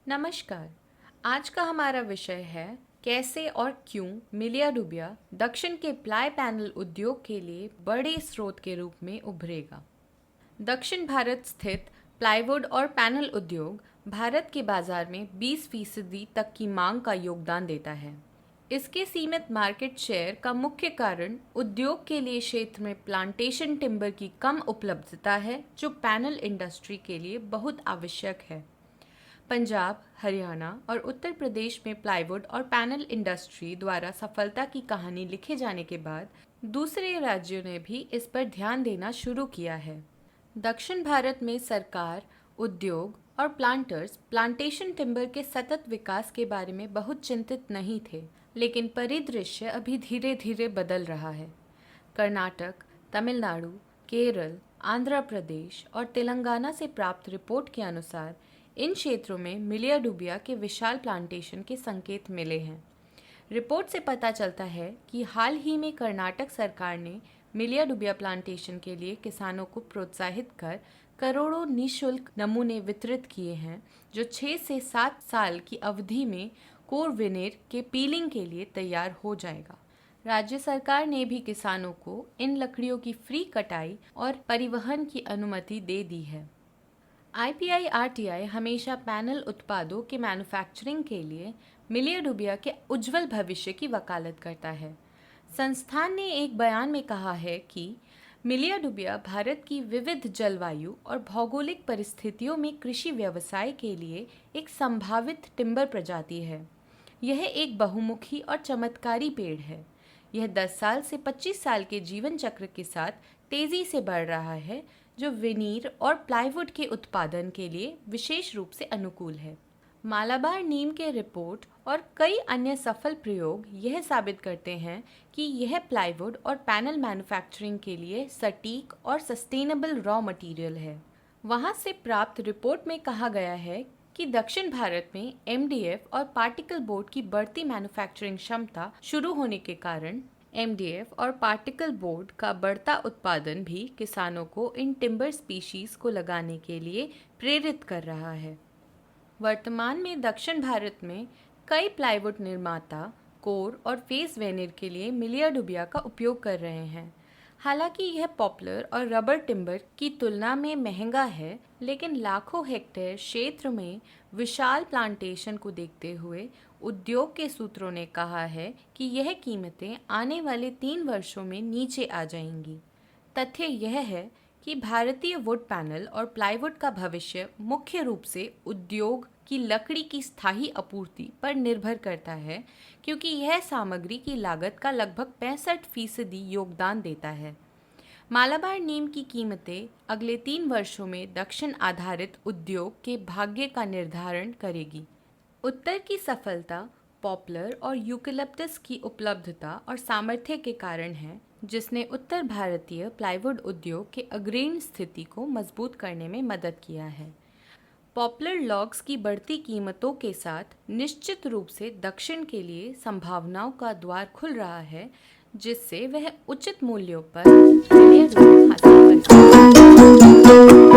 नमस्कार। आज का हमारा विषय है कैसे और क्यों मिलिया डूबिया दक्षिण के प्लाई पैनल उद्योग के लिए बड़े स्रोत के रूप में उभरेगा। दक्षिण भारत स्थित प्लाईवुड और पैनल उद्योग भारत के बाजार में 20% तक की मांग का योगदान देता है। इसके सीमित मार्केट शेयर का मुख्य कारण उद्योग के लिए क्षेत्र में प्लांटेशन टिम्बर की कम उपलब्धता है, जो पैनल इंडस्ट्री के लिए बहुत आवश्यक है। पंजाब, हरियाणा और उत्तर प्रदेश में प्लाईवुड और पैनल इंडस्ट्री द्वारा सफलता की कहानी लिखे जाने के बाद दूसरे राज्यों ने भी इस पर ध्यान देना शुरू किया है। दक्षिण भारत में सरकार, उद्योग और प्लांटर्स प्लांटेशन टिम्बर के सतत विकास के बारे में बहुत चिंतित नहीं थे, लेकिन परिदृश्य अभी धीरे धीरे बदल रहा है। कर्नाटक, तमिलनाडु, केरल, आंध्र प्रदेश और तेलंगाना से प्राप्त रिपोर्ट के अनुसार इन क्षेत्रों में मिलिया डूबिया के विशाल प्लांटेशन के संकेत मिले हैं। रिपोर्ट से पता चलता है कि हाल ही में कर्नाटक सरकार ने मिलिया डूबिया प्लांटेशन के लिए किसानों को प्रोत्साहित कर करोड़ों निःशुल्क नमूने वितरित किए हैं, जो 6 से 7 साल की अवधि में कोर विनेर के पीलिंग के लिए तैयार हो जाएगा। राज्य सरकार ने भी किसानों को इन लकड़ियों की फ्री कटाई और परिवहन की अनुमति दे दी है। IPI-RTI हमेशा पैनल उत्पादों के मैन्युफैक्चरिंग के लिए मिलिया डूबिया के उज्जवल भविष्य की वकालत करता है। संस्थान ने एक बयान में कहा है कि मिलिया डूबिया भारत की विविध जलवायु और भौगोलिक परिस्थितियों में कृषि व्यवसाय के लिए एक संभावित टिम्बर प्रजाति है। यह एक बहुमुखी और चमत्कारी पेड़ है। यह 10 साल से 25 साल के जीवन चक्र के साथ तेज़ी से बढ़ रहा है, जो विनीर और प्लाईवुड के उत्पादन के लिए विशेष रूप से अनुकूल है। मालाबार नीम के रिपोर्ट और कई अन्य सफल प्रयोग यह साबित करते हैं कि यह प्लाईवुड और पैनल मैन्युफैक्चरिंग के लिए सटीक और सस्टेनेबल रॉ मटेरियल है। वहां से प्राप्त रिपोर्ट में कहा गया है कि दक्षिण भारत में MDF और पार्टिकल बोर्ड की बढ़ती मैन्युफैक्चरिंग क्षमता शुरू होने के कारण MDF और पार्टिकल बोर्ड का बढ़ता उत्पादन भी किसानों को इन टिम्बर स्पीशीज को लगाने के लिए प्रेरित कर रहा है। वर्तमान में दक्षिण भारत में कई प्लाईवुड निर्माता कोर और फेस वेनिर के लिए मिलिया डूबिया का उपयोग कर रहे हैं। हालांकि यह पॉपुलर और रबर टिम्बर की तुलना में महंगा है, लेकिन लाखों हेक्टेयर क्षेत्र में विशाल प्लांटेशन को देखते हुए उद्योग के सूत्रों ने कहा है कि यह कीमतें आने वाले 3 वर्षों में नीचे आ जाएंगी। तथ्य यह है कि भारतीय वुड पैनल और प्लाईवुड का भविष्य मुख्य रूप से उद्योग की लकड़ी की स्थायी आपूर्ति पर निर्भर करता है, क्योंकि यह सामग्री की लागत का लगभग 65% योगदान देता है। मालाबार नीम की कीमतें अगले 3 वर्षों में दक्षिण आधारित उद्योग के भाग्य का निर्धारण करेगी। उत्तर की सफलता पॉपुलर और यूकेलिप्टस की उपलब्धता और सामर्थ्य के कारण है, जिसने उत्तर भारतीय प्लाईवुड उद्योग के अग्रणी स्थिति को मजबूत करने में मदद किया है। पॉपुलर लॉग्स की बढ़ती कीमतों के साथ निश्चित रूप से दक्षिण के लिए संभावनाओं का द्वार खुल रहा है, जिससे वह उचित मूल्यों पर हासिल कर सकता है।